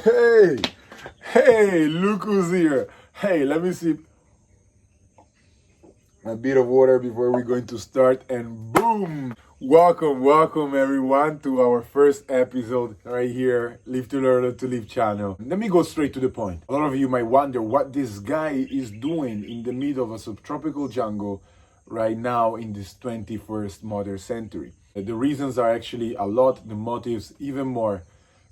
Hey, hey, look who's here. Hey, let me see a bit of water before we're going to start, and boom! Welcome everyone to our first episode right here, Live to Learn to Live channel. Let me go straight to the point. A lot of you might wonder what this guy is doing in the middle of a subtropical jungle right now in this 21st modern century. The reasons are actually a lot, the motives even more.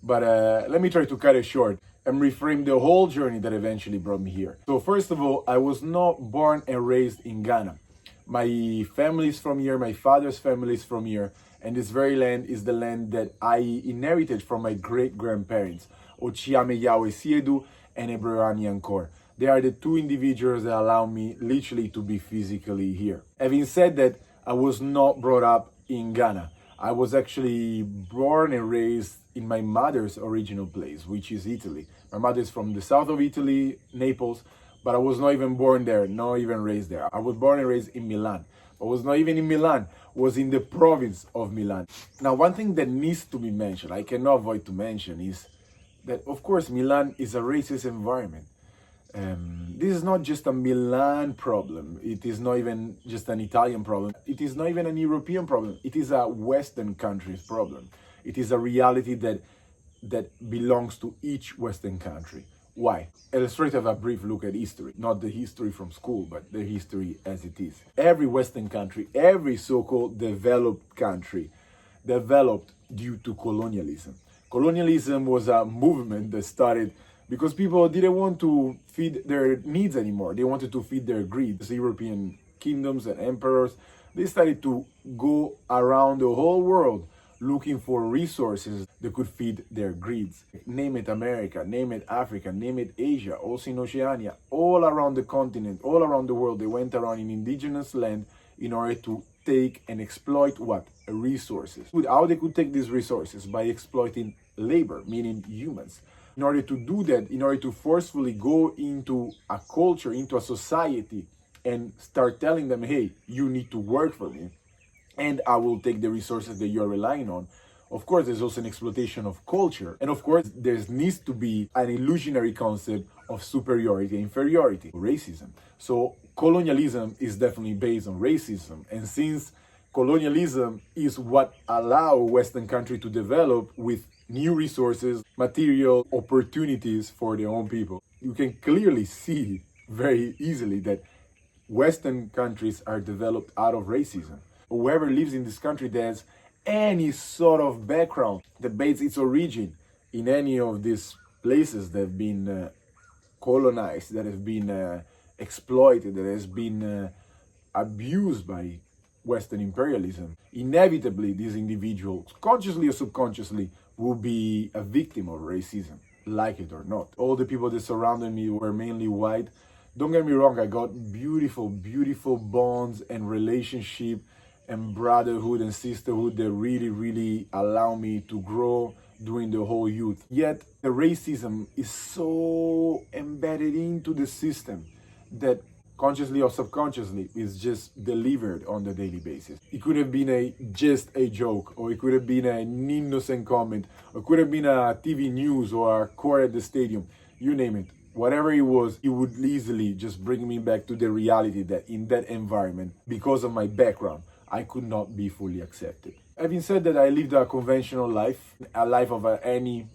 But let me try to cut it short and reframe the whole journey that eventually brought me here. So first of all, I was not born and raised in Ghana. My family is from here, my father's family is from here, and this very land is the land that I inherited from my great-grandparents, Ochiame Yahweh Siedu and Ebrani Ankor. They are the two individuals that allow me literally to be physically here. Having said that, I was not brought up in Ghana. I was actually born and raised in my mother's original place, which is Italy. My mother is from the south of Italy, Naples, but I was not even born there, not even raised there. I was born and raised in Milan. I was not even in Milan, was in the province of Milan. Now, one thing that needs to be mentioned, I cannot avoid to mention, is that, of course, Milan is a racist environment. This is not just a Milan problem. It is not even just an Italian problem. It is not even an European problem. It is a Western country's problem. It is a reality that belongs to each Western country. Why? Let's try to have a brief look at history. Not the history from school, but the history as it is. Every Western country, every so-called developed country, developed due to colonialism. Colonialism was a movement that started because people didn't want to feed their needs anymore. They wanted to feed their greed. The European kingdoms and emperors, they started to go around the whole world looking for resources that could feed their greeds. Name it America, name it Africa, name it Asia, also in Oceania, all around the continent, all around the world. They went around in indigenous land in order to take and exploit what? Resources. How they could take these resources? By exploiting labor, meaning humans. In order to do that, in order to forcefully go into a culture, into a society, and start telling them, hey, you need to work for me, and I will take the resources that you're relying on. Of course, there's also an exploitation of culture. And of course, there needs to be an illusionary concept of superiority and inferiority, racism. So colonialism is definitely based on racism. And since colonialism is what allow Western country to develop with new resources, material opportunities for their own people, you can clearly see very easily that Western countries are developed out of racism. Whoever lives in this country that has any sort of background that bases its origin in any of these places that have been colonized, that have been exploited, that has been abused by Western imperialism, inevitably these individuals, consciously or subconsciously, will be a victim of racism, like it or not. All the people that surrounded me were mainly white. Don't get me wrong, I got beautiful bonds and relationship and brotherhood and sisterhood that really allow me to grow during the whole youth. Yet the racism is so embedded into the system that consciously or subconsciously is just delivered on the daily basis. It could have been just a joke, or it could have been an innocent comment, or it could have been a TV news or a choir at the stadium, you name it. Whatever it was, it would easily just bring me back to the reality that in that environment, because of my background, I could not be fully accepted. Having said that, I lived a conventional life, a life of any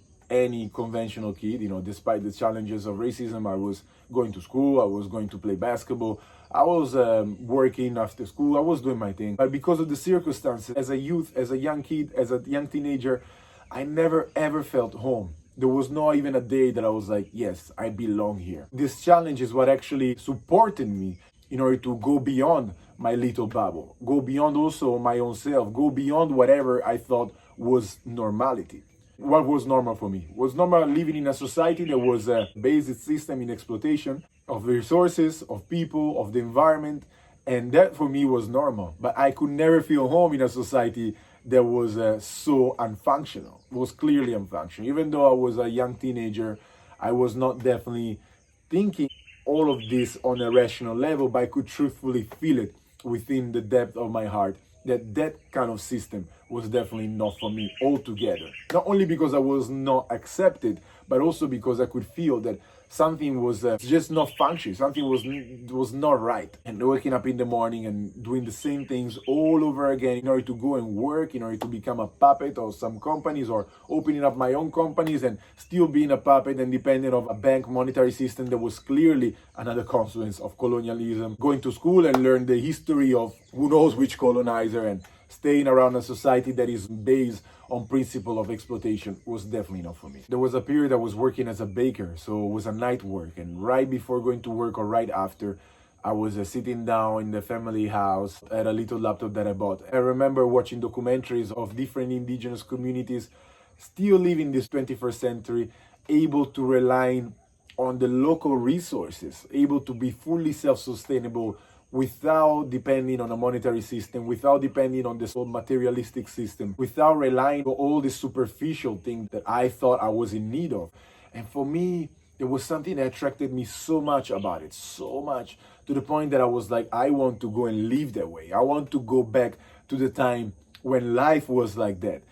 conventional kid. You know, despite the challenges of racism, I was going to school, I was going to play basketball, I was working after school, I was doing my thing. But because of the circumstances, as a youth, as a young kid, as a young teenager, I never ever felt home. There was not even a day that I was like, yes, I belong here. This challenge is what actually supported me in order to go beyond my little bubble, go beyond also my own self, go beyond whatever I thought was normality. What was normal for me? Was normal living in a society that was based its system in exploitation of the resources, of people, of the environment, and that for me was normal. But I could never feel home in a society that was so unfunctional, was clearly unfunctional. Even though I was a young teenager, I was not definitely thinking all of this on a rational level, but I could truthfully feel it within the depth of my heart that that kind of system was definitely not for me altogether. Not only because I was not accepted, but also because I could feel that something was just not functioning. Something was not right. And waking up in the morning and doing the same things all over again in order to go and work, in order to become a puppet of some companies, or opening up my own companies and still being a puppet and dependent of a bank monetary system that was clearly another consequence of colonialism. Going to school and learn the history of who knows which colonizer and staying around a society that is based on principle of exploitation was definitely not for me. There was a period I was working as a baker, so it was a night work, and right before going to work or right after, I was sitting down in the family house at a little laptop that I bought. I remember watching documentaries of different indigenous communities still living this 21st century, able to rely on the local resources, able to be fully self-sustainable without depending on a monetary system, without depending on this old materialistic system, without relying on all the superficial things that I thought I was in need of. And for me, there was something that attracted me so much about it, so much, to the point that I was like, I want to go and live that way. I want to go back to the time when life was like that.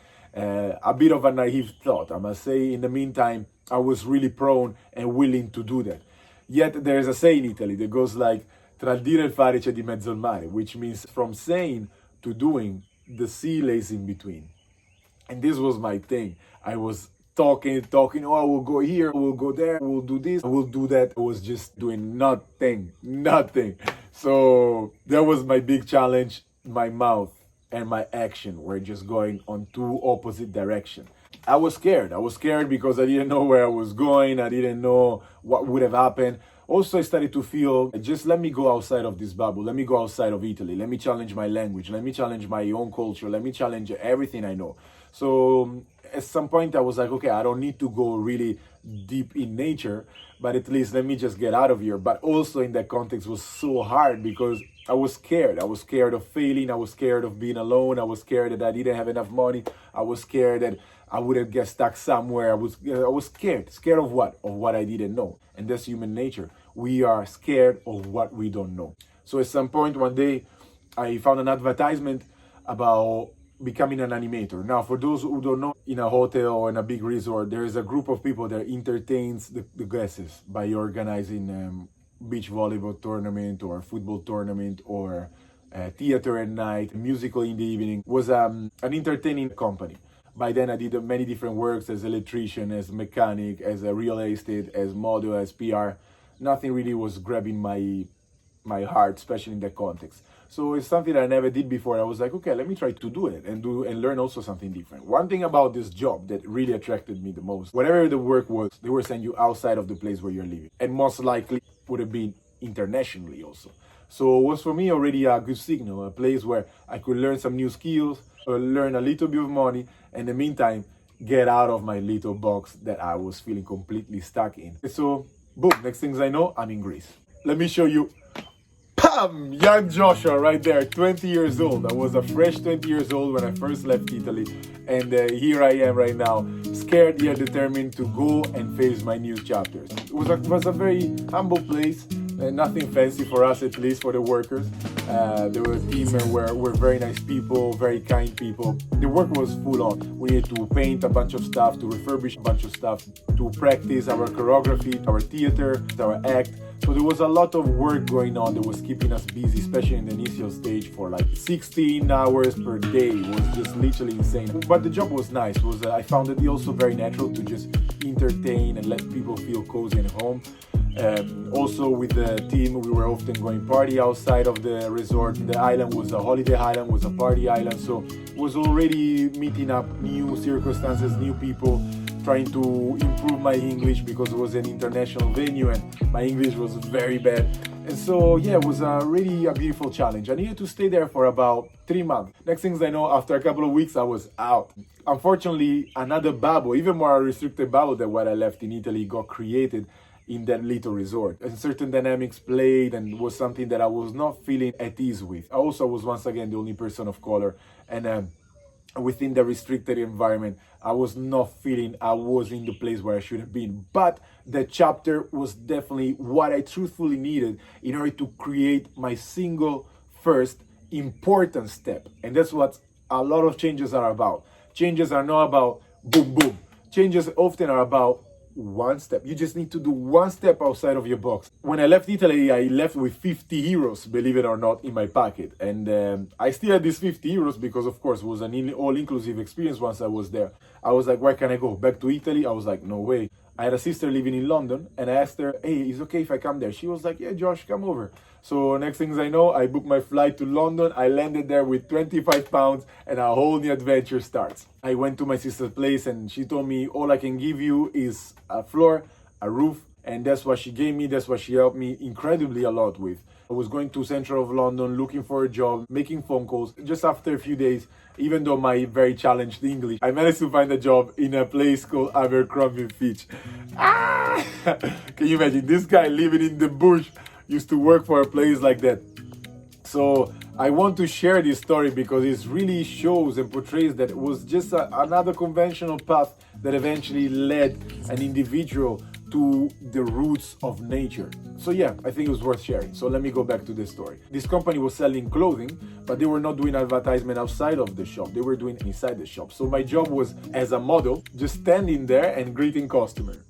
A bit of a naive thought, I must say. In the meantime, I was really prone and willing to do that. Yet there's a saying in Italy that goes like, tra il dire e il fare c'è di mezzo il mare, which means from saying to doing, the sea lays in between. And this was my thing. I was talking, oh, I will go here, I will go there, I will do this, I will do that. I was just doing nothing. So that was my big challenge. My mouth and my action were just going on two opposite directions. I was scared because I didn't know where I was going. I didn't know what would have happened. Also, I started to feel, just let me go outside of this bubble. Let me go outside of Italy. Let me challenge my language. Let me challenge my own culture. Let me challenge everything I know. So at some point I was like, okay, I don't need to go really deep in nature, but at least let me just get out of here. But also in that context was so hard because I was scared. I was scared of failing. I was scared of being alone. I was scared that I didn't have enough money. I was scared that I would have get stuck somewhere. I was scared. Scared of what? Of what I didn't know. And that's human nature. We are scared of what we don't know. So at some point one day, I found an advertisement about becoming an animator. Now, for those who don't know, in a hotel or in a big resort, there is a group of people that entertains the guests by organizing beach volleyball tournament or football tournament or theater at night, musical in the evening. It was an entertaining company. By then I did many different works as electrician, as mechanic, as a real estate, as model, as PR. Nothing really was grabbing my heart, especially in that context. So it's something that I never did before. I was like, okay, let me try to do it and learn also something different. One thing about this job that really attracted me the most, whatever the work was, they were sending you outside of the place where you're living, and most likely would have been internationally also. So it was for me already a good signal, a place where I could learn some new skills, or learn a little bit of money, and in the meantime, get out of my little box that I was feeling completely stuck in. So, boom, next things I know, I'm in Greece. Let me show you. Pam! Young Joshua right there, 20 years old. I was a fresh 20 years old when I first left Italy. And here I am right now, scared yet determined to go and face my new chapters. It was a very humble place. Nothing fancy for us, at least for the workers. The team were very nice people, very kind people. The work was full on. We needed to paint a bunch of stuff, to refurbish a bunch of stuff, to practice our choreography, our theater, our act. So there was a lot of work going on that was keeping us busy, especially in the initial stage for like 16 hours per day. It was just literally insane. But the job was nice. I found it also very natural to just entertain and let people feel cozy and home. Also with the team, we were often going party outside of the resort. The island was a holiday island, was a party island, so it was already meeting up new circumstances, new people, trying to improve my English because it was an international venue and my English was very bad. And so yeah, it was really a beautiful challenge. I needed to stay there for about 3 months. Next things I know, after a couple of weeks, I was out. Unfortunately, another bubble, even more restricted bubble than what I left in Italy, got created in that little resort. And certain dynamics played and was something that I was not feeling at ease with. I also was once again the only person of color, and within the restricted environment, I was not feeling I was in the place where I should have been. But the chapter was definitely what I truthfully needed in order to create my single first important step. And that's what a lot of changes are about. Changes are not about boom, boom. Changes often are about one step. You just need to do one step outside of your box. When I left Italy, I left with 50 euros, believe it or not, in my pocket. And I still had these 50 euros because, of course, it was an all-inclusive experience once I was there. I was like, where can I go? Back to Italy? I was like, no way. I had a sister living in London, and I asked her, hey, is it okay if I come there? She was like, yeah, Josh, come over. So next things I know, I booked my flight to London. I landed there with 25 pounds, and a whole new adventure starts. I went to my sister's place, and she told me, all I can give you is a floor, a roof, and that's what she gave me. That's what she helped me incredibly a lot with. I was going to central of London looking for a job, making phone calls. Just after a few days, even though my very challenged English, I managed to find a job in a place called Abercrombie Fitch. Ah! Can you imagine? This guy living in the bush used to work for a place like that. So I want to share this story because it really shows and portrays that it was just another conventional path that eventually led an individual to the roots of nature. So yeah, I think it was worth sharing. So let me go back to this story. This company was selling clothing, but they were not doing advertisement outside of the shop. They were doing inside the shop. So my job was as a model, just standing there and greeting customers.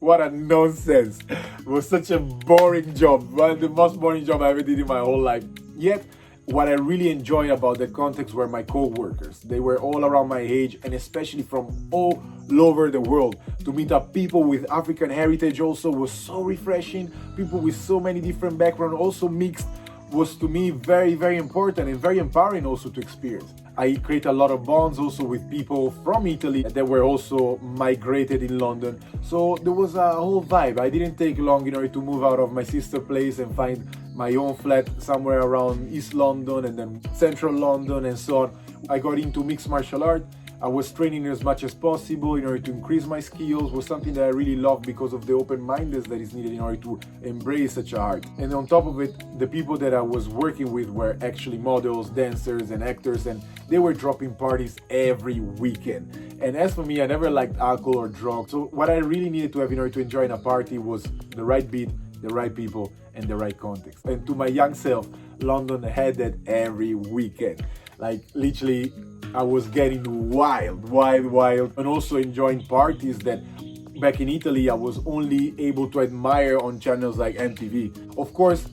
What a nonsense. It was such a boring job. One of the most boring job I ever did in my whole life. Yet, what I really enjoyed about the context were my co-workers. They were all around my age and especially from all over the world. To meet up people with African heritage also was so refreshing. People with so many different backgrounds also mixed was to me very, very important and very empowering also to experience. I create a lot of bonds also with people from Italy that were also migrated in London. So there was a whole vibe. I didn't take long in order to move out of my sister's place and find my own flat somewhere around East London and then Central London and so on. I got into mixed martial art. I was training as much as possible in order to increase my skills. Was something that I really loved because of the open-mindedness that is needed in order to embrace such a art. And on top of it, the people that I was working with were actually models, dancers, and actors, and they were dropping parties every weekend. And as for me, I never liked alcohol or drugs. So what I really needed to have in order to enjoy in a party was the right beat, the right people, and the right context. And to my young self, London had that every weekend. Like literally, I was getting wild, and also enjoying parties that back in Italy I was only able to admire on channels like MTV. Of course,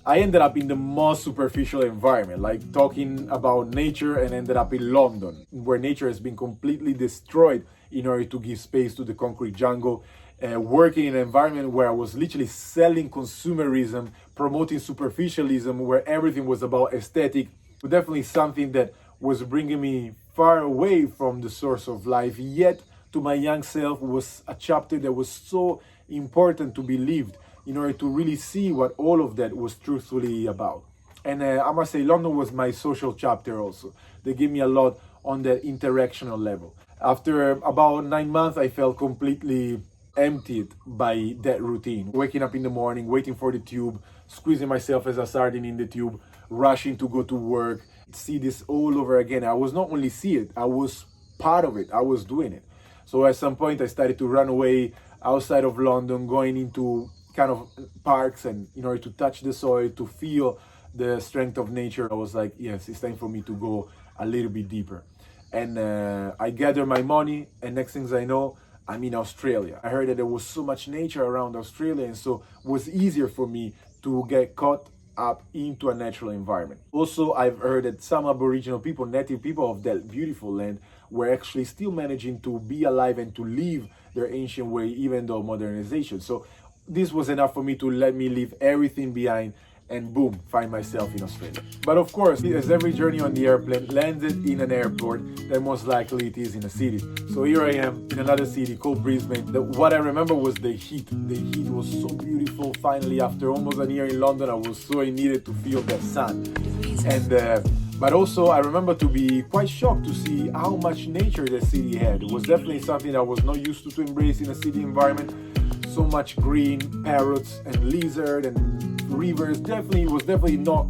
I ended up in the most superficial environment, like talking about nature, and ended up in London, where nature has been completely destroyed in order to give space to the concrete jungle. Working in an environment where I was literally selling consumerism, promoting superficialism, where everything was about aesthetic. But definitely something that was bringing me far away from the source of life, yet to my young self was a chapter that was so important to be lived in order to really see what all of that was truthfully about. And I must say, London was my social chapter also. They gave me a lot on that interactional level. After about 9 months, I felt completely emptied by that routine. Waking up in the morning, waiting for the tube, squeezing myself as a sardine in the tube, rushing to go to work, see this all over again. I was not only see it, I was part of it. I was doing it. So at some point I started to run away outside of London, going into kind of parks and in order to touch the soil, to feel the strength of nature. I was like, yes, it's time for me to go a little bit deeper. And I gathered my money, and next things I know, I'm in Australia. I heard that there was so much nature around Australia, and so it was easier for me to get caught up into a natural environment. Also, I've heard that some Aboriginal people, native people of that beautiful land, were actually still managing to be alive and to live their ancient way, even though modernization. So this was enough for me to let me leave everything behind and boom, find myself in Australia. But of course, as every journey on the airplane landed in an airport, then most likely it is in a city. So here I am in another city called Brisbane. What I remember was the heat. The heat was so beautiful. Finally, after almost a year in London, I was so needed to feel that sun. And but also I remember to be quite shocked to see how much nature the city had. It was definitely something I was not used to embrace in a city environment. So much green, parrots and lizard and rivers. It was definitely not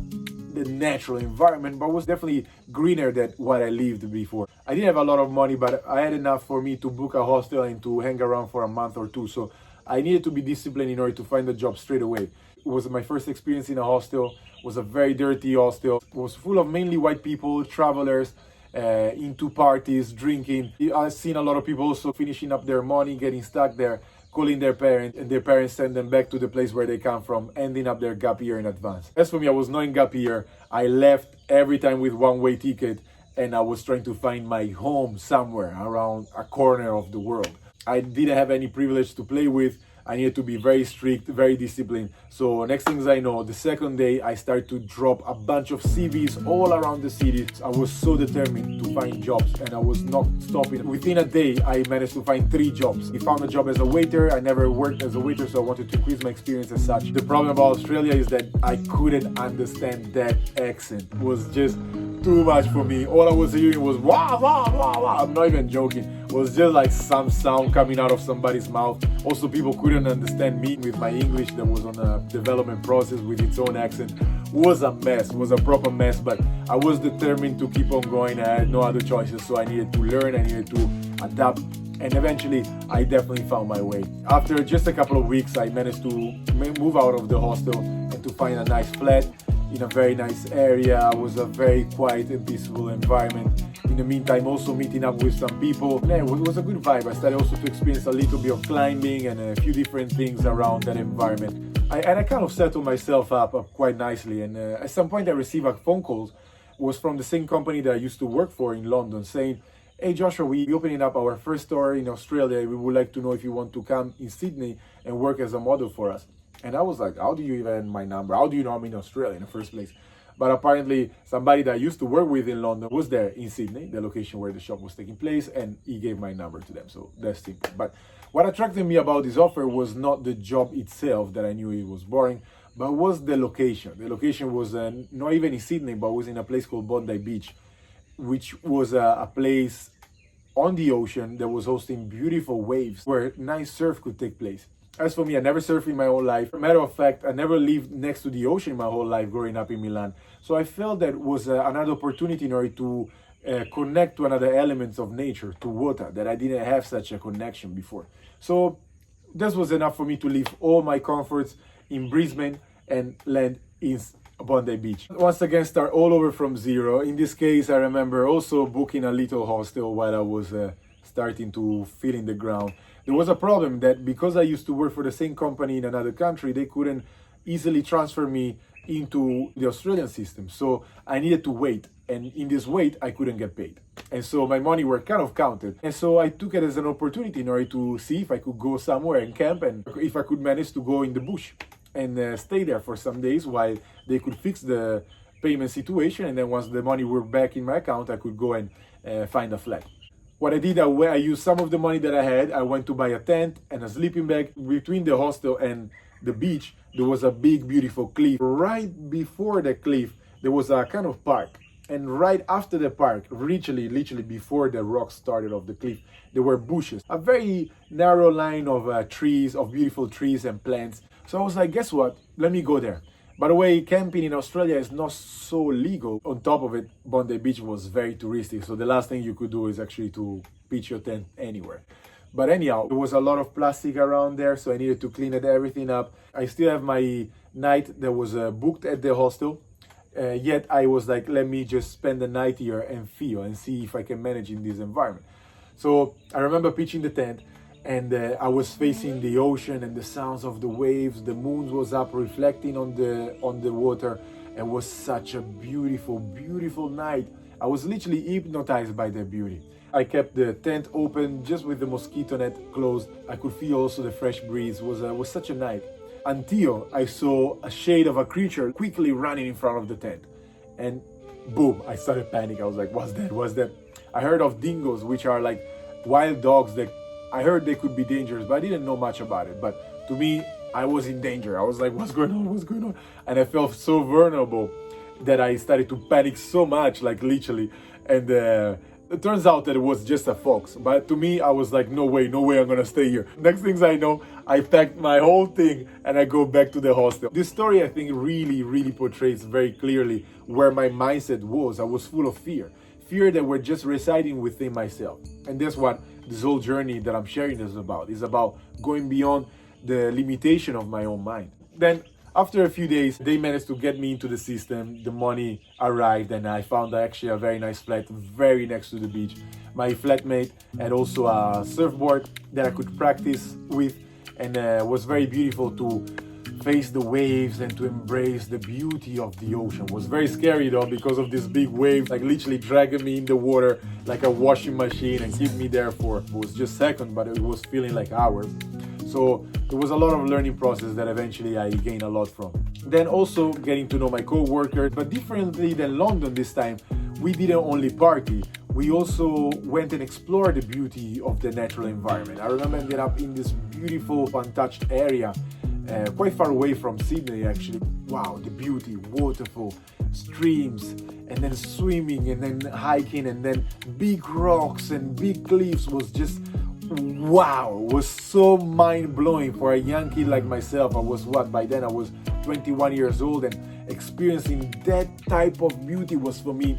the natural environment, but was definitely greener than what I lived before. I didn't have a lot of money, but I had enough for me to book a hostel and to hang around for a month or two. So I needed to be disciplined in order to find a job straight away. It was my first experience in a hostel. It was a very dirty hostel. It was full of mainly white people, travelers, into parties, drinking. I've seen a lot of people also finishing up their money, getting stuck there, calling their parents, and their parents send them back to the place where they come from, ending up their gap year in advance. As for me, I was not in gap year. I left every time with one-way ticket, and I was trying to find my home somewhere around a corner of the world. I didn't have any privilege to play with. I needed to be very strict, very disciplined. So next things I know, the second day I started to drop a bunch of CVs all around the city. I was so determined to find jobs, and I was not stopping. Within a day, I managed to find 3 jobs. I found a job as a waiter. I never worked as a waiter, so I wanted to increase my experience as such. The problem about Australia is that I couldn't understand that accent. It was just too much for me. All I was hearing was wah, wah, wah, wah. I'm not even joking. It was just like some sound coming out of somebody's mouth. Also, people couldn't understand me with my English that was on a development process with its own accent. It was a mess. It was a proper mess, but I was determined to keep on going. I had no other choices, so I needed to learn. I needed to adapt. And eventually, I definitely found my way. After just a couple of weeks, I managed to move out of the hostel and to find a nice flat in a very nice area. It was a very quiet and peaceful environment. In the meantime, also meeting up with some people. Yeah, it was a good vibe. I started also to experience a little bit of climbing and a few different things around that environment. I kind of settled myself up quite nicely. And at some point, I received a phone call. It was from the same company that I used to work for in London, saying, "Hey Joshua, we're opening up our first store in Australia. We would like to know if you want to come in Sydney and work as a model for us." And I was like, how do you even have my number? How do you know I'm in Australia in the first place? But apparently somebody that I used to work with in London was there in Sydney, the location where the shop was taking place, and he gave my number to them. So that's simple. But what attracted me about this offer was not the job itself, that I knew it was boring, but was the location. The location was not even in Sydney, but was in a place called Bondi Beach, which was a place on the ocean that was hosting beautiful waves where nice surf could take place. As for me, I never surfed in my whole life. Matter of fact, I never lived next to the ocean my whole life growing up in Milan. So I felt that was another opportunity in order to connect to another elements of nature, to water, that I didn't have such a connection before. So this was enough for me to leave all my comforts in Brisbane and land in Bondi Beach. Once again, start all over from zero. In this case, I remember also booking a little hostel while I was starting to fill in the ground. There was a problem that because I used to work for the same company in another country, they couldn't easily transfer me into the Australian system. So I needed to wait. And in this wait, I couldn't get paid. And so my money were kind of counted. And so I took it as an opportunity in order to see if I could go somewhere and camp and if I could manage to go in the bush and stay there for some days while they could fix the payment situation. And then once the money were back in my account, I could go and find a flat. What I did, I used some of the money that I had. I went to buy a tent and a sleeping bag. Between the hostel and the beach, there was a big, beautiful cliff. Right before the cliff, there was a kind of park. And right after the park, literally before the rocks started off the cliff, there were bushes. A very narrow line of trees, of beautiful trees and plants. So I was like, guess what? Let me go there. By the way, camping in Australia is not so legal. On top of it, Bondi Beach was very touristic. So the last thing you could do is actually to pitch your tent anywhere. But anyhow, there was a lot of plastic around there, so I needed to clean everything up. I still have my night that was booked at the hostel. Yet I was like, let me just spend the night here and feel and see if I can manage in this environment. So I remember pitching the tent. And I was facing the ocean and the sounds of the waves. The moon was up reflecting on the water. It was such a beautiful, beautiful night. I was literally hypnotized by the beauty. I kept the tent open just with the mosquito net closed. I could feel also the fresh breeze. It was such a night. Until I saw a shade of a creature quickly running in front of the tent. And boom, I started panicking. I was like, what's that? What's that? I heard of dingoes, which are like wild dogs that I heard they could be dangerous, but I didn't know much about it. But to me, I was in danger. I was like, what's going on? What's going on? And I felt so vulnerable that I started to panic so much, like literally. And it turns out that it was just a fox. But to me, I was like, no way, I'm gonna stay here. Next things I know, I packed my whole thing and I go back to the hostel. This story, I think, really portrays very clearly where my mindset was. I was full of fear that were just residing within myself. And that's what this whole journey that I'm sharing is about. It's about going beyond the limitation of my own mind. Then After a few days, they managed to get me into the system. The money arrived, and I found actually a very nice flat very next to the beach. My flatmate had also a surfboard that I could practice with, and it was very beautiful to face the waves and to embrace the beauty of the ocean. It was very scary though, because of this big wave, like literally dragging me in the water like a washing machine and keep me there for, it was just seconds, but it was feeling like hours. So there was a lot of learning process that eventually I gained a lot from. Then also getting to know my co-workers, but differently than London this time, we didn't only party, we also went and explored the beauty of the natural environment. I remember ending up in this beautiful untouched area, quite far away from Sydney actually. Wow, the beauty, waterfall, streams, and then swimming, and then hiking, and then big rocks and big cliffs was just wow. It was so mind-blowing for a young kid like myself. I was by then I was 21 years old, and experiencing that type of beauty was for me,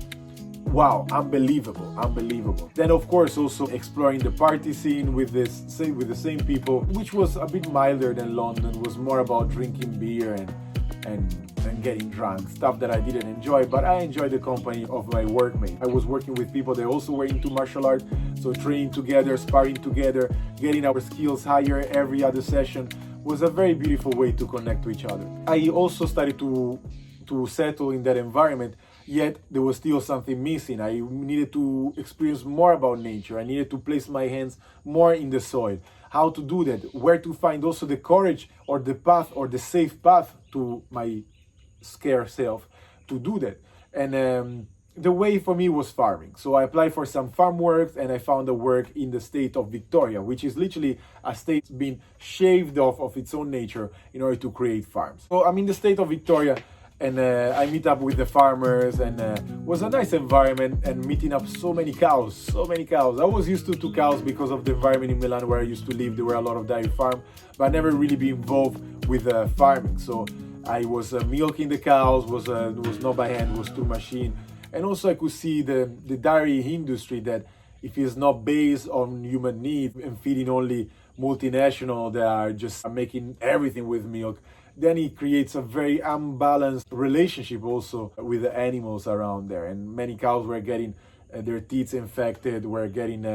wow, unbelievable. Then of course also exploring the party scene with the same people, which was a bit milder than London. It was more about drinking beer and getting drunk, stuff that I didn't enjoy, but I enjoyed the company of my workmates. I was working with people that also were into martial arts, so training together, sparring together, getting our skills higher every other session was a very beautiful way to connect to each other. I also started to settle in that environment, yet there was still something missing. I needed to experience more about nature. I needed to place my hands more in the soil. How to do that? Where to find also the courage or the path or the safe path to my scared self to do that. And the way for me was farming. So I applied for some farm work, and I found a work in the state of Victoria, which is literally a state being shaved off of its own nature in order to create farms. So I'm in the state of Victoria, and I meet up with the farmers, and it was a nice environment, and meeting up so many cows. I was used to cows because of the environment in Milan where I used to live. There were a lot of dairy farm, but I never really been involved with farming. So I was milking the cows, was not by hand, was through machine. And also I could see the dairy industry, that if it's not based on human need and feeding only multinational that are just making everything with milk, then it creates a very unbalanced relationship also with the animals around there. And many cows were getting their teeth infected, were getting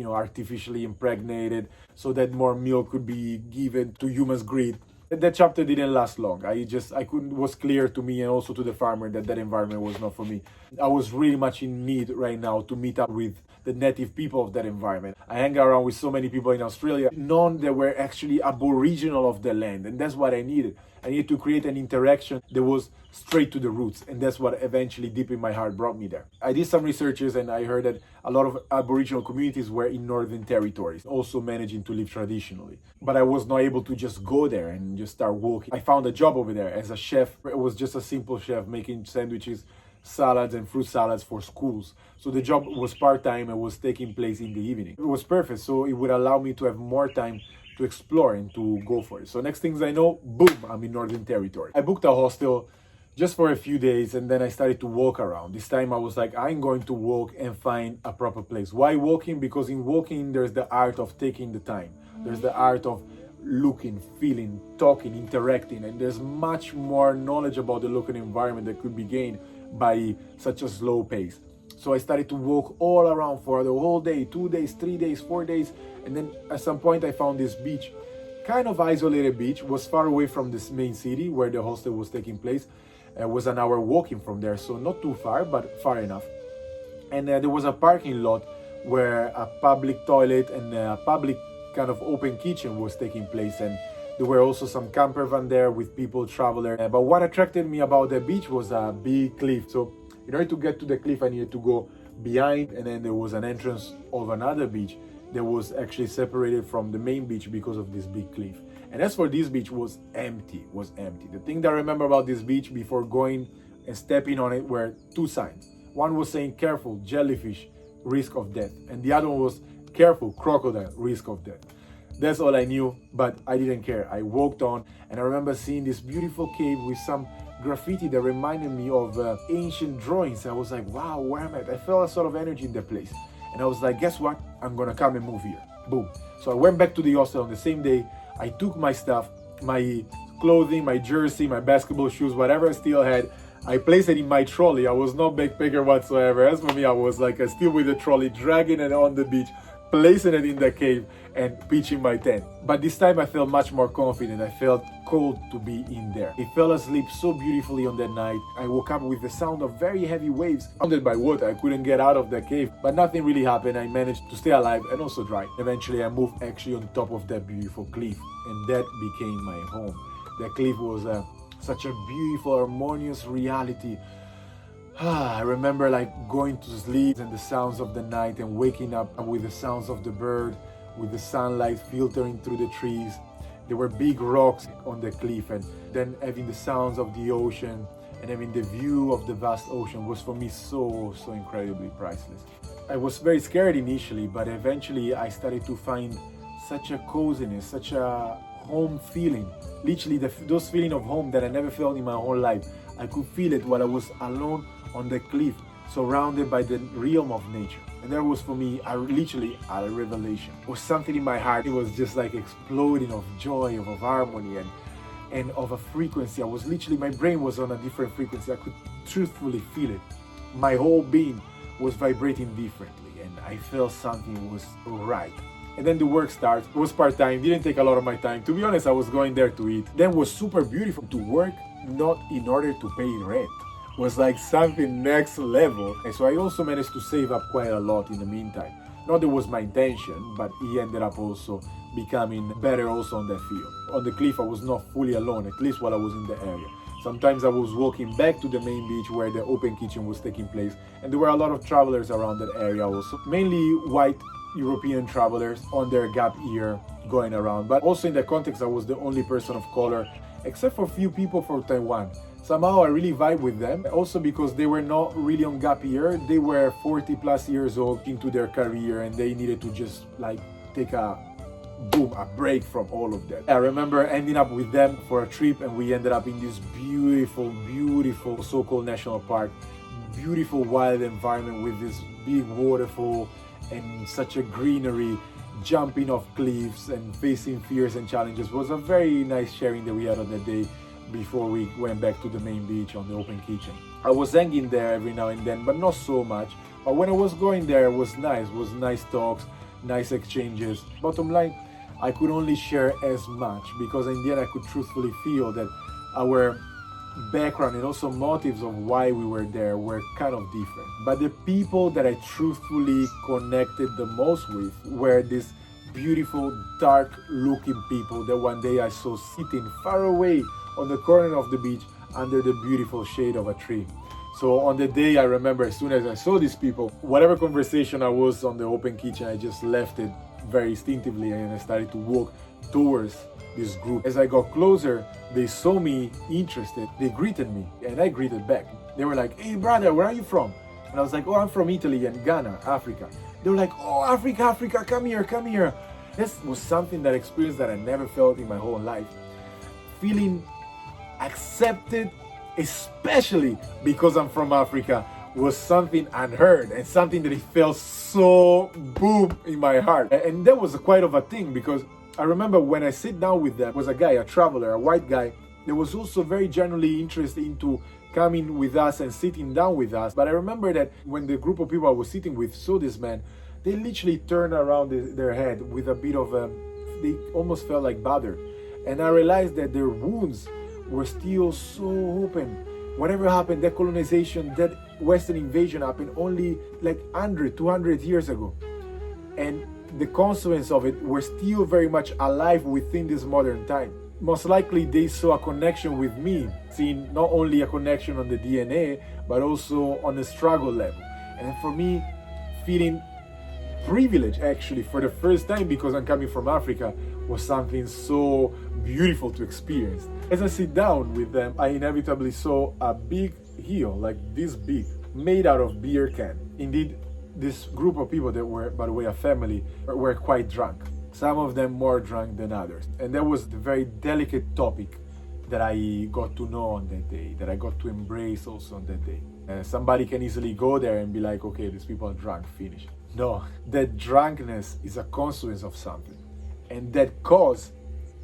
artificially impregnated, so that more milk could be given to humans' greed. That chapter didn't last long. Was clear to me and also to the farmer that environment was not for me. I was really much in need right now to meet up with the native people of that environment. I hang around with so many people in Australia, none that were actually aboriginal of the land, and that's what I needed. I needed to create an interaction that was straight to the roots, and that's what eventually deep in my heart brought me there. I did some researches, and I heard that a lot of aboriginal communities were in Northern Territories, also managing to live traditionally. But I was not able to just go there and just start walking. I found a job over there as a chef. It was just a simple chef making sandwiches, salads and fruit salads for schools. So the job was part-time and was taking place in the evening. It was perfect, so it would allow me to have more time to explore and to go for it. So next things I know, boom, I'm in Northern Territory. I booked a hostel just for a few days, and then I started to walk around. This time I was like, I'm going to walk and find a proper place. Why walking? Because in walking, there's the art of taking the time. There's the art of looking, feeling, talking, interacting, and there's much more knowledge about the local environment that could be gained by such a slow pace. So I started to walk all around for the whole day, 2 days, 3 days, 4 days. And then at some point I found this beach, kind of isolated beach, was far away from this main city where the hostel was taking place. It was an hour walking from there, so not too far, but far enough. And there was a parking lot where a public toilet and a public kind of open kitchen was taking place. And there were also some camper van there with people, travelers. But what attracted me about the beach was a big cliff. So in order to get to the cliff, I needed to go behind, and then there was an entrance of another beach that was actually separated from the main beach because of this big cliff. And as for this beach, was empty. The thing that I remember about this beach before going and stepping on it were two signs. One was saying, careful, jellyfish, risk of death. And the other one was, careful, crocodile, risk of death. That's all I knew, but I didn't care. I walked on, and I remember seeing this beautiful cave with some graffiti that reminded me of ancient drawings. I was like, wow, where am I? I felt a sort of energy in the place. And I was like, guess what? I'm gonna come and move here. Boom. So I went back to the hostel on the same day. I took my stuff, my clothing, my jersey, my basketball shoes, whatever I still had, I placed it in my trolley. I was not backpacker whatsoever. As for me, I was like still with the trolley, dragging it on the beach, placing it in the cave and pitching my tent. But this time I felt much more confident. I felt cold to be in there. I fell asleep so beautifully on that night. I woke up with the sound of very heavy waves. Surrounded by water, I couldn't get out of the cave, but nothing really happened. I managed to stay alive and also dry. Eventually I moved actually on top of that beautiful cliff, and that became my home. That cliff was such a beautiful, harmonious reality. I remember like going to sleep and the sounds of the night and waking up with the sounds of the bird, with the sunlight filtering through the trees. There were big rocks on the cliff, and then having the sounds of the ocean and having the view of the vast ocean was for me so incredibly priceless. I was very scared initially, but eventually I started to find such a coziness, such a home feeling. Literally those feeling of home that I never felt in my whole life. I could feel it while I was alone on the cliff, surrounded by the realm of nature. And that was for me literally a revelation. It was something in my heart. It was just like exploding of joy, of harmony, and of a frequency. I was literally, my brain was on a different frequency. I could truthfully feel it. My whole being was vibrating differently, and I felt something was right. And then the work starts. It was part-time, didn't take a lot of my time. To be honest, I was going there to eat. Then it was super beautiful to work, not in order to pay rent. It was like something next level. And so I also managed to save up quite a lot in the meantime. Not that was my intention, but it ended up also becoming better also on that field. On the cliff, I was not fully alone, at least while I was in the area. Sometimes I was walking back to the main beach where the open kitchen was taking place, and there were a lot of travelers around that area also, mainly white European travelers on their gap year going around. But also in the context, I was the only person of color, except for a few people from Taiwan. Somehow I really vibe with them, also because they were not really on gap year. They were 40 plus years old into their career, and they needed to just like take a break from all of that. I remember ending up with them for a trip, and we ended up in this beautiful so-called national park, beautiful wild environment with this big waterfall and such a greenery, jumping off cliffs and facing fears and challenges. It was a very nice sharing that we had on that day before we went back to the main beach on the open kitchen. I was hanging there every now and then, but not so much. But when I was going there, it was nice talks, nice exchanges. Bottom line, I could only share as much because in the end I could truthfully feel that our background and also motives of why we were there were kind of different. But the people that I truthfully connected the most with were these beautiful, dark looking people that one day I saw sitting far away on the corner of the beach under the beautiful shade of a tree. So on the day, I remember as soon as I saw these people, whatever conversation I was on the open kitchen, I just left it very instinctively and I started to walk towards this group. As I got closer, they saw me interested. They greeted me and I greeted back. They were like, "Hey brother, where are you from?" And I was like, "Oh, I'm from Italy and Ghana, Africa." They were like, "Oh, Africa, come here. This was something, that experience that I never felt in my whole life. Feeling accepted, especially because I'm from Africa, was something unheard and something that it felt so boom in my heart. And that was quite of a thing because I remember when I sit down with them, was a guy, a traveler, a white guy, that was also very genuinely interested into coming with us and sitting down with us. But I remember that when the group of people I was sitting with saw this man, they literally turned around their head with a bit of they almost felt like bothered. And I realized that their wounds were still so open. Whatever happened, that colonization, that Western invasion happened only like 100, 200 years ago. And the consequences of it were still very much alive within this modern time. Most likely they saw a connection with me, seeing not only a connection on the DNA, but also on the struggle level. And for me, feeling privileged actually for the first time because I'm coming from Africa was something so beautiful to experience. As I sit down with them, I inevitably saw a big hill, like this big, made out of beer can. Indeed, this group of people that were, by the way, a family, were quite drunk. Some of them more drunk than others. And that was the very delicate topic that I got to know on that day, that I got to embrace also on that day. Somebody can easily go there and be like, okay, these people are drunk, finish. No, that drunkenness is a consequence of something. And that cause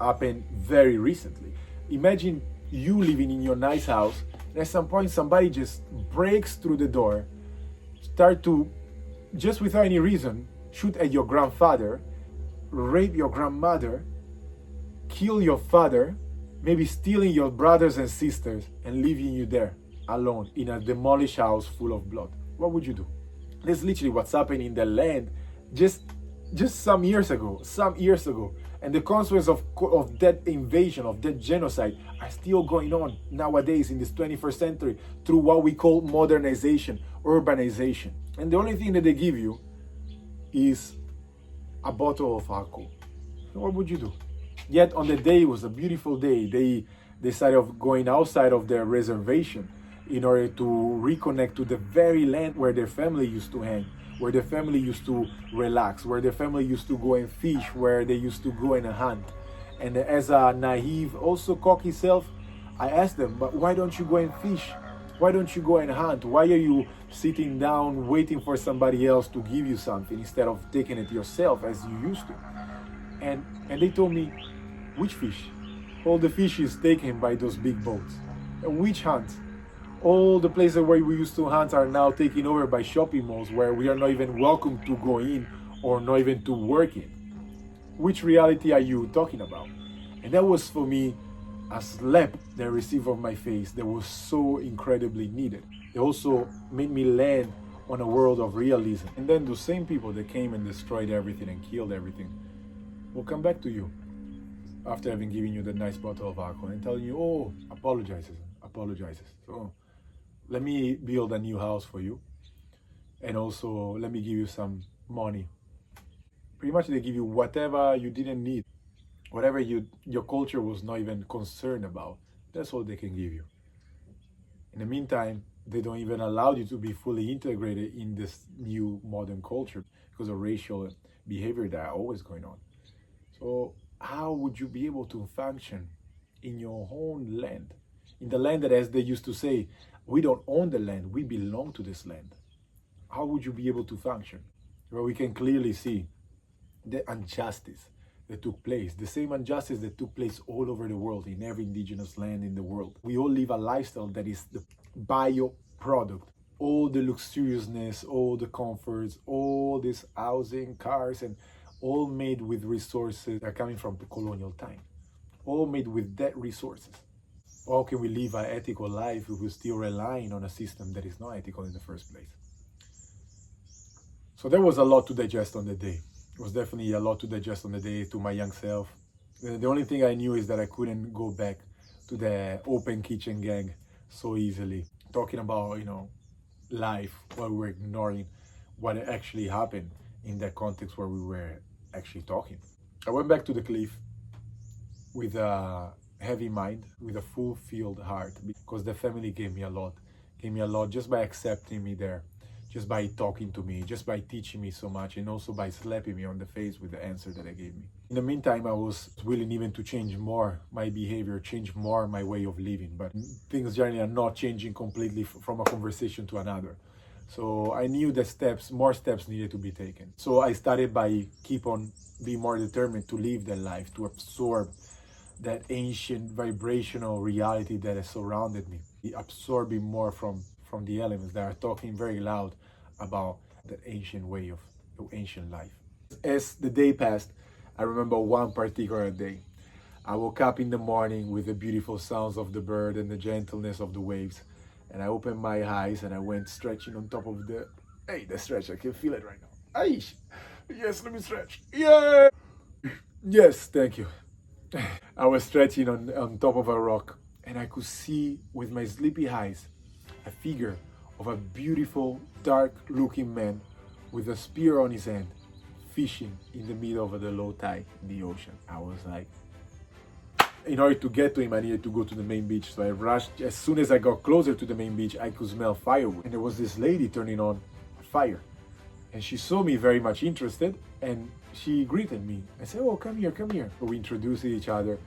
happened very recently. Imagine you living in your nice house, and at some point somebody just breaks through the door, start to, just without any reason, shoot at your grandfather, rape your grandmother, kill your father, maybe stealing your brothers and sisters, and leaving you there alone in a demolished house full of blood. What would you do? That's literally what's happening in the land just some years ago. And the consequences of that invasion, of that genocide, are still going on nowadays in this 21st century through what we call modernization, urbanization. And the only thing that they give you is a bottle of alcohol. So what would you do? Yet on the day, it was a beautiful day, they decided of going outside of their reservation in order to reconnect to the very land where their family used to hang, where their family used to relax, where their family used to go and fish, where they used to go and hunt. And as a naive, also cocky self, I asked them, but why don't you go and fish? Why don't you go and hunt? Why are you sitting down waiting for somebody else to give you something instead of taking it yourself as you used to? And they told me, which fish? All the fish is taken by those big boats. And which hunt? All the places where we used to hunt are now taken over by shopping malls where we are not even welcome to go in or not even to work in. Which reality are you talking about? And that was for me a slap that I received on my face that was so incredibly needed. It also made me land on a world of realism. And then those same people that came and destroyed everything and killed everything will come back to you after having given you the nice bottle of alcohol and telling you, oh, apologizes. So let me build a new house for you. And also let me give you some money. Pretty much they give you whatever you didn't need, whatever your culture was not even concerned about. That's all they can give you. In the meantime, they don't even allow you to be fully integrated in this new modern culture because of racial behavior that are always going on. So how would you be able to function in your own land? In the land that, as they used to say, we don't own the land, we belong to this land. How would you be able to function? Well, we can clearly see the injustice that took place, the same injustice that took place all over the world, in every indigenous land in the world. We all live a lifestyle that is the bio product. All the luxuriousness, all the comforts, all this housing, cars, and all made with resources that are coming from the colonial time. All made with dead resources. How can we live an ethical life if we're still relying on a system that is not ethical in the first place? So there was a lot to digest on the day. It was definitely a lot to digest on the day to my young self. The only thing I knew is that I couldn't go back to the open kitchen gang so easily. Talking about, life while we were ignoring what actually happened in that context where we were actually talking. I went back to the cliff with a heavy mind, with a full-filled heart, because the family gave me a lot just by accepting me there, just by talking to me, just by teaching me so much, and also by slapping me on the face with the answer that they gave me. In the meantime, I was willing even to change more my behavior, change more my way of living, but things generally are not changing completely from a conversation to another. So I knew that more steps needed to be taken. So I started by keep on being more determined to live that life, to absorb that ancient vibrational reality that has surrounded me, absorbing more from the elements that are talking very loud about that ancient way of ancient life. As the day passed, I remember one particular day. I woke up in the morning with the beautiful sounds of the bird and the gentleness of the waves. And I opened my eyes and I went stretching on top of the stretch. I can feel it right now. Aish. Yes, let me stretch. Yeah. Yes, thank you. I was stretching on top of a rock and I could see with my sleepy eyes a figure of a beautiful, dark-looking man with a spear on his hand, fishing in the middle of the low tide in the ocean. I was like, in order to get to him, I needed to go to the main beach. So I rushed. As soon as I got closer to the main beach, I could smell firewood. And there was this lady turning on a fire. And she saw me very much interested and she greeted me. I said, oh, come here. So we introduced each other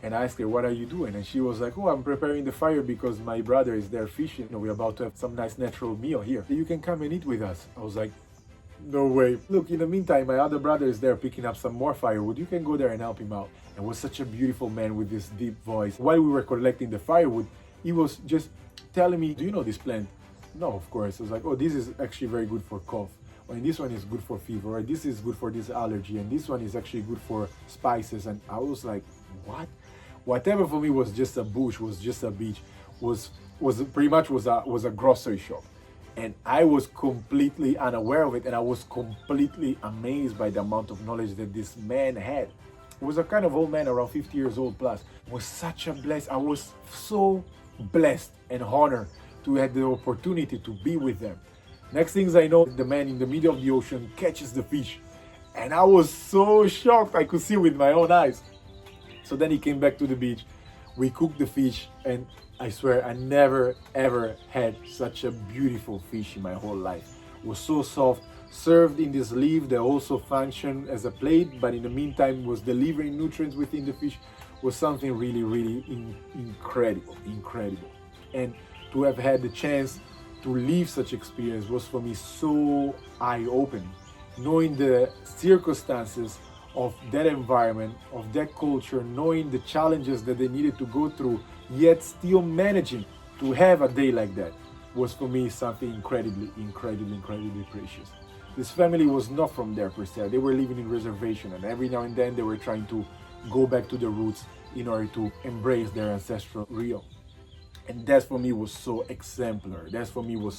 and I asked her, what are you doing? And she was like, oh, I'm preparing the fire because my brother is there fishing. We're about to have some nice natural meal here. You can come and eat with us. I was like, No way. Look, in the meantime, my other brother is there picking up some more firewood. You can go there and help him out. And was such a beautiful man with this deep voice. While we were collecting the firewood, he was just telling me, do you know this plant? No, of course. I was like, oh, this is actually very good for cough. Or this one is good for fever. Or this is good for this allergy. And this one is actually good for spices. And I was like, what? Whatever for me was just a bush, was just a beach, was pretty much was a grocery shop. And I was completely unaware of it, and I was completely amazed by the amount of knowledge that this man had. He was a kind of old man, around 50 years old plus. It was such a blessed. I was so blessed and honored to have the opportunity to be with them. Next things I know, the man in the middle of the ocean catches the fish, and I was so shocked. I could see with my own eyes. So then he came back to the beach. We cooked the fish, and I swear I never ever had such a beautiful fish in my whole life. It was so soft, served in this leaf that also functioned as a plate, but in the meantime was delivering nutrients within the fish. Was something really incredible. And to have had the chance to live such experience was for me so eye-opening. Knowing the circumstances of that environment, of that culture, knowing the challenges that they needed to go through, yet still managing to have a day like that, was for me something incredibly precious. This family was not from there per se. They were living in reservation, and every now and then they were trying to go back to the roots in order to embrace their ancestral real. And that for me was so exemplary. That for me was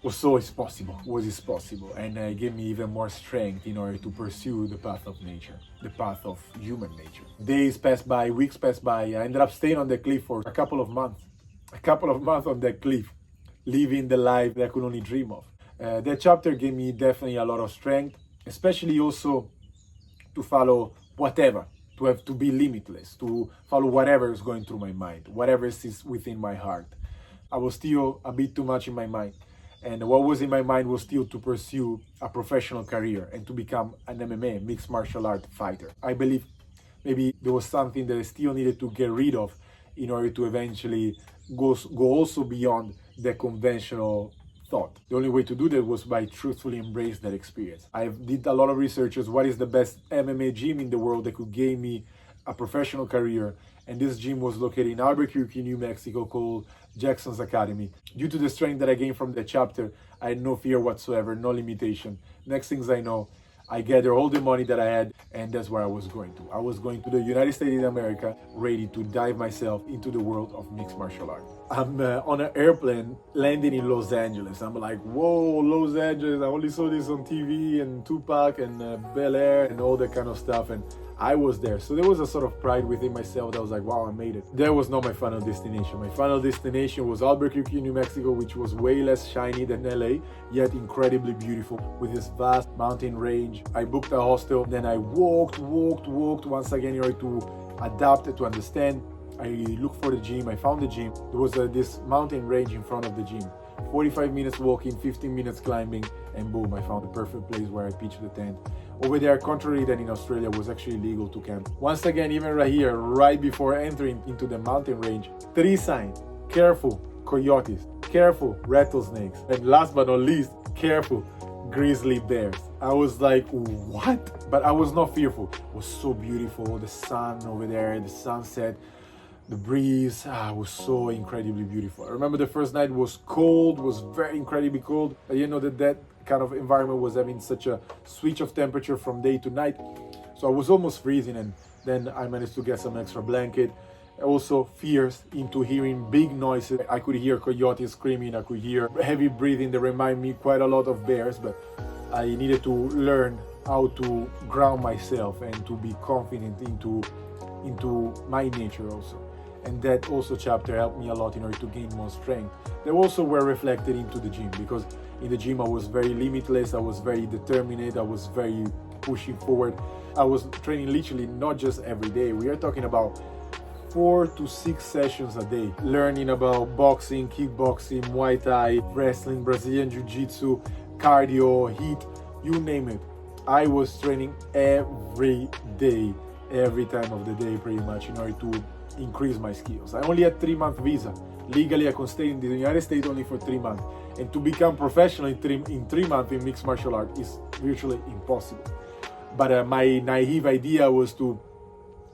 it's possible, and it gave me even more strength in order to pursue the path of nature, the path of human nature. Days passed by, weeks passed by. I ended up staying on the cliff for a couple of months on that cliff, living the life that I could only dream of. That chapter gave me definitely a lot of strength, especially also to follow whatever, to be limitless, to follow whatever is going through my mind, whatever is within my heart. I was still a bit too much in my mind. And what was in my mind was still to pursue a professional career and to become an MMA, mixed martial art fighter. I believe maybe there was something that I still needed to get rid of in order to eventually go also beyond the conventional thought. The only way to do that was by truthfully embrace that experience. I did a lot of research as what is the best MMA gym in the world that could give me a professional career, and this gym was located in Albuquerque, New Mexico, called Jackson's Academy. Due to the strength that I gained from the chapter, I had no fear whatsoever, no limitation. Next things I know, I gathered all the money that I had, and that's where I was going to. I was going to the United States of America, ready to dive myself into the world of mixed martial art. I'm on an airplane landing in Los Angeles. I'm like, whoa, Los Angeles. I only saw this on TV and Tupac and Bel Air and all that kind of stuff. And I was there. So there was a sort of pride within myself that was like, wow, I made it. That was not my final destination. My final destination was Albuquerque, New Mexico, which was way less shiny than LA, yet incredibly beautiful with this vast mountain range. I booked a hostel, then I walked once again in order to adapt it, to understand. I looked for the gym, I found the gym. There was this mountain range in front of the gym. 45 minutes walking, 15 minutes climbing, and boom, I found the perfect place where I pitched the tent. Over there, contrary than in Australia, was actually legal to camp. Once again, even right here, right before entering into the mountain range, 3 signs: careful, coyotes; careful, rattlesnakes; and last but not least, careful, grizzly bears. I was like, what? But I was not fearful. It was so beautiful, the sun over there, the sunset, the breeze, was so incredibly beautiful. I remember the first night was cold, was very incredibly cold. I didn't know that kind of environment was having such a switch of temperature from day to night. So I was almost freezing, and then I managed to get some extra blanket. Also fears into hearing big noises. I could hear coyotes screaming, I could hear heavy breathing that remind me quite a lot of bears, but I needed to learn how to ground myself and to be confident into my nature also. And that also chapter helped me a lot in order to gain more strength. They also were reflected into the gym, because in the gym I was very limitless, I was very determined, I was very pushing forward. I was training literally not just every day. We are talking about 4 to 6 sessions a day, learning about boxing, kickboxing, Muay Thai, wrestling, Brazilian Jiu-Jitsu, cardio, heat, you name it. I was training every day, every time of the day pretty much, in order to increase my skills. I only had 3-month visa, Legally, I could stay in the United States only for 3 months. And to become professional in 3 months in mixed martial art is virtually impossible. But my naive idea was to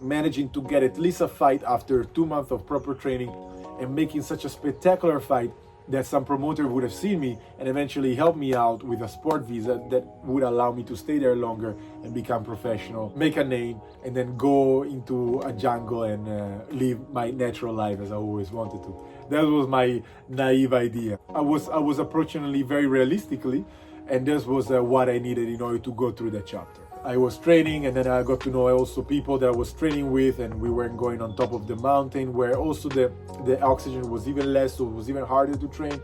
managing to get at least a fight after 2 months of proper training and making such a spectacular fight that some promoter would have seen me and eventually help me out with a sport visa that would allow me to stay there longer and become professional, make a name, and then go into a jungle and live my natural life as I always wanted to. That was my naive idea. I was approaching it very realistically, and this was what I needed in order to go through that chapter. I was training, and then I got to know also people that I was training with, and we weren't going on top of the mountain where also the oxygen was even less, so it was even harder to train,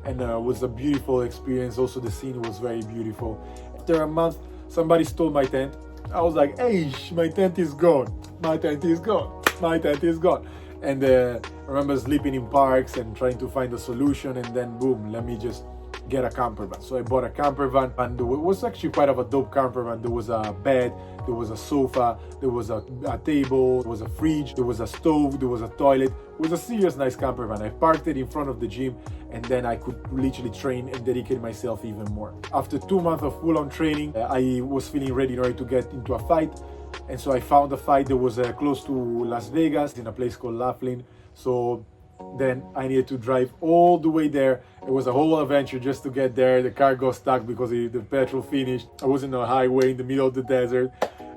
and it was a beautiful experience. Also the scene was very beautiful. After a month, somebody stole my tent. I was like, hey, my tent is gone, my tent is gone, my tent is gone. And I remember sleeping in parks and trying to find a solution, and then boom, let me just get a camper van. So I bought a camper van, and it was actually quite of a dope camper van. There was a bed, there was a sofa, there was a table, there was a fridge, there was a stove, there was a toilet. It was a serious nice camper van. I parked it in front of the gym, and then I could literally train and dedicate myself even more. After 2 months of full-on training, I was feeling ready in order to get into a fight. And so I found a fight that was close to Las Vegas in a place called Laughlin. So then I needed to drive all the way there. It was a whole adventure just to get there. The car got stuck because the petrol finished. I was in a highway in the middle of the desert.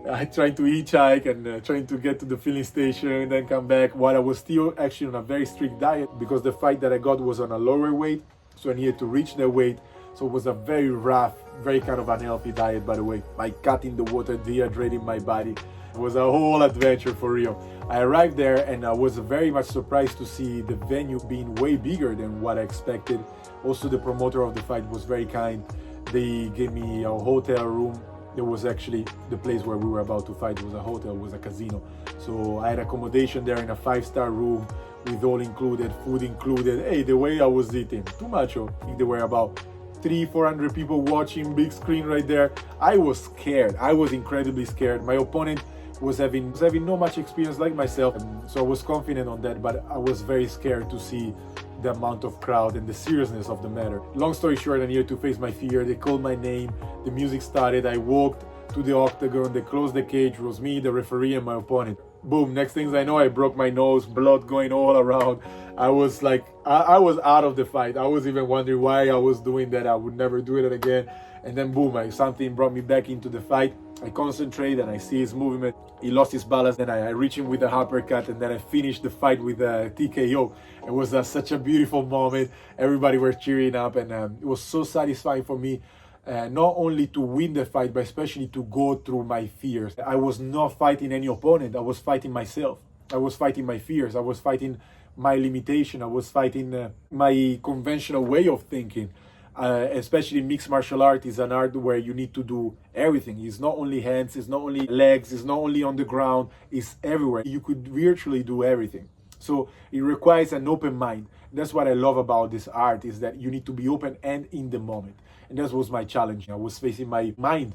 I tried to hitchhike and trying to get to the filling station and then come back while I was still actually on a very strict diet because the fight that I got was on a lower weight. So I needed to reach the weight. So it was a very rough, very kind of unhealthy diet, by the way. I cut in the water, dehydrating my body. It was a whole adventure for real. I arrived there and I was very much surprised to see the venue being way bigger than what I expected. Also, the promoter of the fight was very kind. They gave me a hotel room. It was actually the place where we were about to fight. It was a hotel, it was a casino. So I had accommodation there in a 5-star room with all included, food included. Hey, the way I was eating, too much. I think there were about 300-400 people watching, big screen right there. I was scared. I was incredibly scared. My opponent was having no much experience like myself, so I was confident on that, but I was very scared to see the amount of crowd and the seriousness of the matter. Long story short, I needed to face my fear. They called my name, the music started, I walked to the octagon, they closed the cage. It was me, the referee, and my opponent. Boom, next things I know, I broke my nose, blood going all around. I was like, I was out of the fight. I was even wondering why I was doing that. I would never do it again. And then boom, something brought me back into the fight. I concentrate and I see his movement. He lost his balance. Then I reach him with a uppercut, and then I finished the fight with a TKO. It was such a beautiful moment. Everybody was cheering up, and it was so satisfying for me. Not only to win the fight, but especially to go through my fears. I was not fighting any opponent. I was fighting myself. I was fighting my fears. I was fighting my limitation. I was fighting my conventional way of thinking. Especially mixed martial art is an art where you need to do everything. It's not only hands, it's not only legs, it's not only on the ground, it's everywhere. You could virtually do everything. So it requires an open mind. That's what I love about this art, is that you need to be open and in the moment. And that was my challenge. I was facing my mind,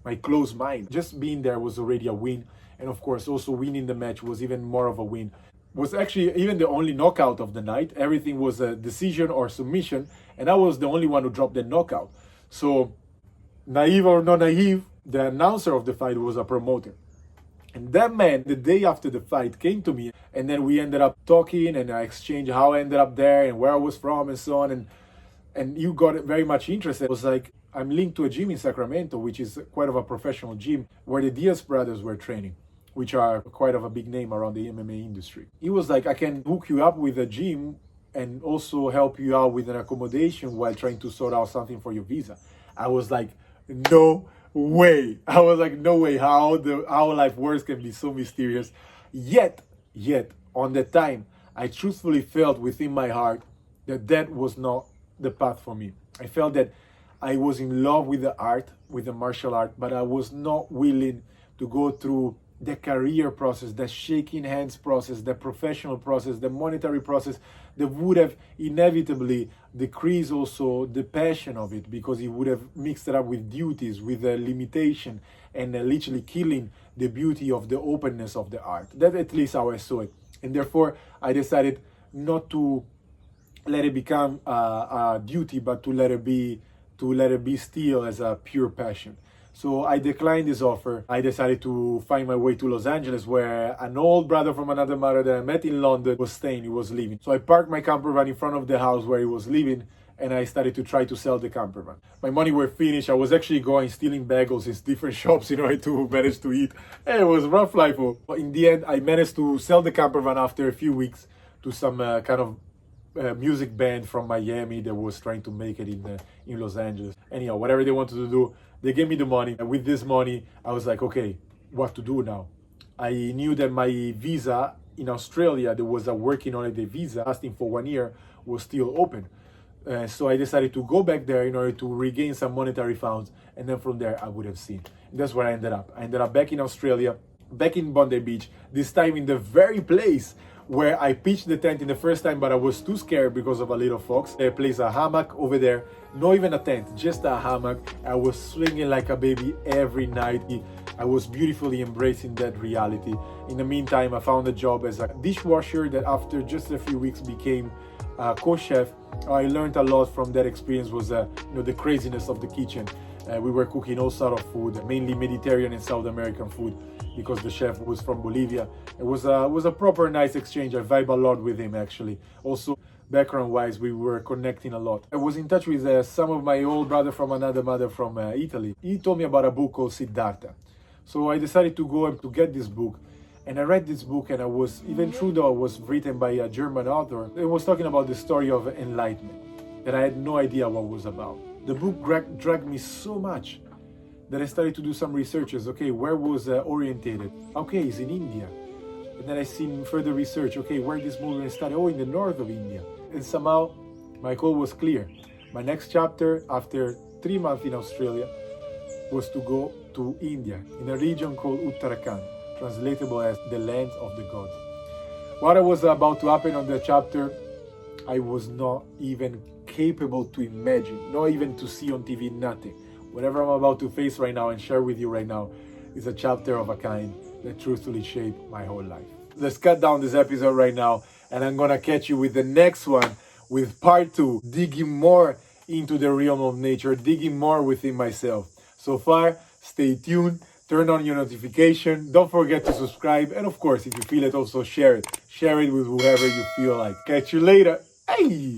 my closed mind. Just being there was already a win. And of course, also winning the match was even more of a win. Was actually even the only knockout of the night. Everything was a decision or submission, and I was the only one who dropped the knockout. So, naive or not naive, the announcer of the fight was a promoter. And that man, the day after the fight, came to me, and then we ended up talking, and I exchanged how I ended up there and where I was from and so on. And you got very much interested. It was like, I'm linked to a gym in Sacramento, which is quite of a professional gym, where the Diaz brothers were training, which are quite of a big name around the MMA industry. He was like, I can hook you up with a gym and also help you out with an accommodation while trying to sort out something for your visa. I was like, no way. I was like, no way. How life works can be so mysterious. Yet, on the time, I truthfully felt within my heart that that was not the path for me. I felt that I was in love with the art, with the martial art, but I was not willing to go through the career process, the shaking hands process, the professional process, the monetary process that would have inevitably decreased also the passion of it, because it would have mixed it up with duties, with a limitation, and literally killing the beauty of the openness of the art. That's at least how I saw it. And therefore, I decided not to let it become a duty, but to let it be still as a pure passion. So I declined this offer. I decided to find my way to Los Angeles, where an old brother from another mother that I met in London was staying. He was leaving. So I parked my camper van in front of the house where he was living, and I started to try to sell the camper van. My money were finished. I was actually going stealing bagels in different shops in order to manage to eat. And it was a rough life. But in the end, I managed to sell the camper van after a few weeks to some kind of music band from Miami that was trying to make it in Los Angeles. Anyhow, whatever they wanted to do, they gave me the money. And with this money, I was like, okay, what to do now? I knew that my visa in Australia, there was a working holiday visa lasting for 1 year, was still open. So I decided to go back there in order to regain some monetary funds, and then from there I would have seen. And that's where I ended up. I ended up back in Australia, back in Bondi Beach, this time in the very place where I pitched the tent in the first time, but I was too scared because of a little fox. I placed a hammock over there, not even a tent, just a hammock. I was swinging like a baby every night. I was beautifully embracing that reality. In the meantime, I found a job as a dishwasher that after just a few weeks became a co-chef. I learned a lot from that experience. Was the craziness of the kitchen. We were cooking all sorts of food, mainly Mediterranean and South American food, because the chef was from Bolivia. It was a proper nice exchange. I vibe a lot with him actually. Also, background-wise, we were connecting a lot. I was in touch with some of my old brother from another mother from Italy. He told me about a book called Siddhartha. So I decided to go and to get this book. And I read this book, and I was, even though it was written by a German author, it was talking about the story of enlightenment that I had no idea what was about. The book dragged me so much that I started to do some researches. Okay, where was orientated? Okay, it's in India. And then I seen further research. Okay, where this movement started? Oh, in the north of India. And somehow my goal was clear. My next chapter, after 3 months in Australia, was to go to India, in a region called Uttarakhand, translatable as the land of the gods. What was about to happen on the chapter, I was not even capable to imagine, not even to see on TV, nothing. Whatever I'm about to face right now and share with you right now is a chapter of a kind that truthfully shaped my whole life. Let's cut down this episode right now, and I'm gonna catch you with the next one, with part 2, digging more into the realm of nature, digging more within myself. So far, stay tuned, turn on your notification, don't forget to subscribe, and of course, if you feel it, also share it. Share it with whoever you feel like. Catch you later. Hey!